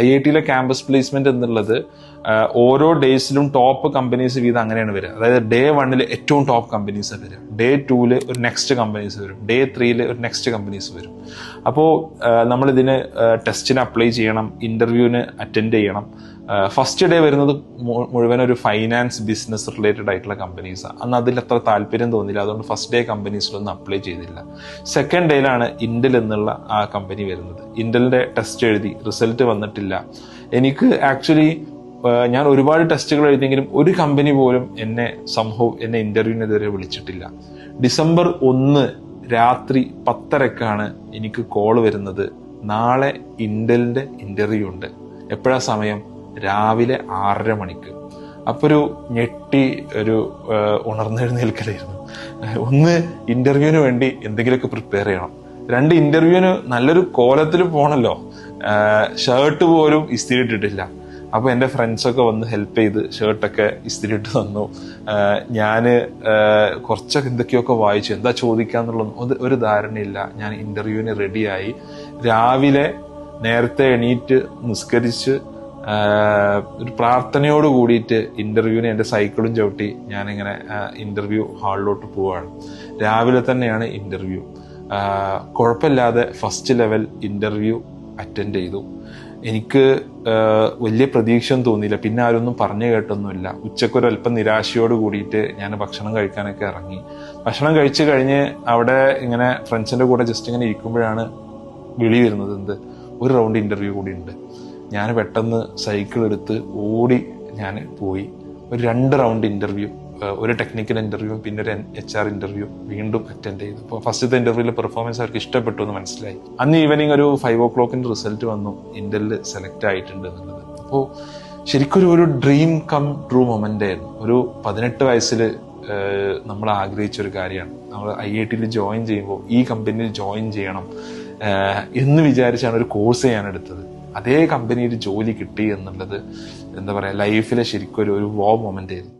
IIT-യിലെ campus placement എന്നുള്ളത് ഓരോ ഡേയ്സിലും top companies വീതം അങ്ങനെയാണ് വരിക. അതായത് Day 1 ഏറ്റവും ടോപ്പ് കമ്പനീസ് വരിക, Day 2 ഒരു നെക്സ്റ്റ് കമ്പനീസ് വരും, Day 3 ഒരു നെക്സ്റ്റ് കമ്പനീസ് വരും. അപ്പോൾ നമ്മളിതിന് ടെസ്റ്റിന് അപ്ലൈ ചെയ്യണം, ഇന്റർവ്യൂവിന് അറ്റൻഡ് ചെയ്യണം. ഫസ്റ്റ് ഡേ വരുന്നത് മുഴുവൻ ഒരു ഫൈനാൻസ് ബിസിനസ് റിലേറ്റഡ് ആയിട്ടുള്ള കമ്പനീസാണ്. അന്ന് അതിൽ അത്ര താല്പര്യം തോന്നില്ല, അതുകൊണ്ട് ഫസ്റ്റ് ഡേ കമ്പനീസിലൊന്നും അപ്ലൈ ചെയ്തില്ല. സെക്കൻഡ് ഡേയിലാണ് ഇന്റൽ എന്നുള്ള ആ കമ്പനി വരുന്നത്. ഇന്റലിന്റെ ടെസ്റ്റ് എഴുതി, റിസൾട്ട് വന്നിട്ടില്ല. എനിക്ക് ആക്ച്വലി ഞാൻ ഒരുപാട് ടെസ്റ്റുകൾ എഴുതിയെങ്കിലും ഒരു കമ്പനി പോലും എന്നെ ഇന്റർവ്യൂവിന് ഇതുവരെ വിളിച്ചിട്ടില്ല. December 1 രാത്രി 10:30 എനിക്ക് കോൾ വരുന്നത്, നാളെ ഇന്റലിന്റെ ഇന്റർവ്യൂ ഉണ്ട്. എപ്പോഴാ സമയം? രാവിലെ 6:30. അപ്പൊ ഒരു ഞെട്ടി ഒരു ഉണർന്നെഴുന്നേൽക്കലായിരുന്നു. ഒന്ന്, ഇന്റർവ്യൂവിന് വേണ്ടി എന്തെങ്കിലുമൊക്കെ പ്രിപ്പയർ ചെയ്യണം. 2, ഇന്റർവ്യൂവിന് നല്ലൊരു കോലത്തിൽ പോണല്ലോ. ഷർട്ട് പോലും ഇസ്തിരി ഇട്ടിട്ടില്ല. അപ്പൊ എന്റെ ഫ്രണ്ട്സൊക്കെ വന്ന് ഹെൽപ്പ് ചെയ്ത് ഷർട്ടൊക്കെ ഇസ്തിരി ഇട്ട് തന്നു. ഞാന് കുറച്ചൊക്കെ എന്തൊക്കെയൊക്കെ വായിച്ചു, എന്താ ചോദിക്കാന്നുള്ളത് ഒരു ധാരണയില്ല. ഞാൻ ഇന്റർവ്യൂവിന് റെഡിയായി. രാവിലെ നേരത്തെ എണീറ്റ് നിസ്കരിച്ച് ഒരു പ്രാർത്ഥനയോട് കൂടിയിട്ട് ഇന്റർവ്യൂവിന് എന്റെ സൈക്കിളും ചവിട്ടി ഞാനിങ്ങനെ ഇന്റർവ്യൂ ഹാളിലോട്ട് പോവാണ്. രാവിലെ തന്നെയാണ് ഇന്റർവ്യൂ. കുഴപ്പമില്ലാതെ ഫസ്റ്റ് ലെവൽ ഇന്റർവ്യൂ അറ്റൻഡ് ചെയ്തു. എനിക്ക് വലിയ പ്രതീക്ഷയൊന്നും തോന്നിയില്ല. പിന്നെ ആരൊന്നും പറഞ്ഞു കേട്ടൊന്നുമില്ല. ഉച്ചക്കൊരൽപ്പം നിരാശയോട് കൂടിയിട്ട് ഞാൻ ഭക്ഷണം കഴിക്കാനൊക്കെ ഇറങ്ങി. ഭക്ഷണം കഴിച്ചു കഴിഞ്ഞ് അവിടെ ഇങ്ങനെ ഫ്രണ്ട്സിന്റെ കൂടെ ജസ്റ്റ് ഇങ്ങനെ ഇരിക്കുമ്പോഴാണ് വിളി വരുന്നത്, എന്ത്, ഒരു റൗണ്ട് ഇന്റർവ്യൂ കൂടി ഉണ്ട്. ഞാൻ പെട്ടെന്ന് സൈക്കിൾ എടുത്ത് ഓടി ഞാൻ പോയി. ഒരു 2 റൗണ്ട് ഇന്റർവ്യൂ, ഒരു ടെക്നിക്കൽ ഇന്റർവ്യൂ പിന്നെ ഒരു HR ഇന്റർവ്യൂ വീണ്ടും അറ്റൻഡ് ചെയ്തു. അപ്പോൾ ഫസ്റ്റത്തെ ഇന്റർവ്യൂവിലെ പെർഫോമൻസ് അവർക്ക് ഇഷ്ടപ്പെട്ടു എന്ന് മനസ്സിലായി. അന്ന് ഈവനിങ് ഒരു 5 o'clock റിസൾട്ട് വന്നു, ഇന്റലിൽ സെലക്ട് ആയിട്ടുണ്ട് എന്നുള്ളത്. അപ്പോൾ ശരിക്കും ഒരു ഡ്രീം കം ട്രൂ മൊമെന്റ് ആയിരുന്നു. ഒരു 18 വയസ്സിൽ നമ്മൾ ആഗ്രഹിച്ച ഒരു കാര്യമാണ്. നമ്മൾ IIT-യിൽ ജോയിൻ ചെയ്യുമ്പോൾ ഈ കമ്പനിയിൽ ജോയിൻ ചെയ്യണം എന്ന് വിചാരിച്ചാണ് ഒരു കോഴ്സ് ഞാൻ എടുത്തത്. അതേ കമ്പനിയിൽ ജോലി കിട്ടി എന്നുള്ളത് എന്താ പറയാ, ലൈഫിലെ ശരിക്കും ഒരു വോ മൊമെന്റ് ആയിരുന്നു.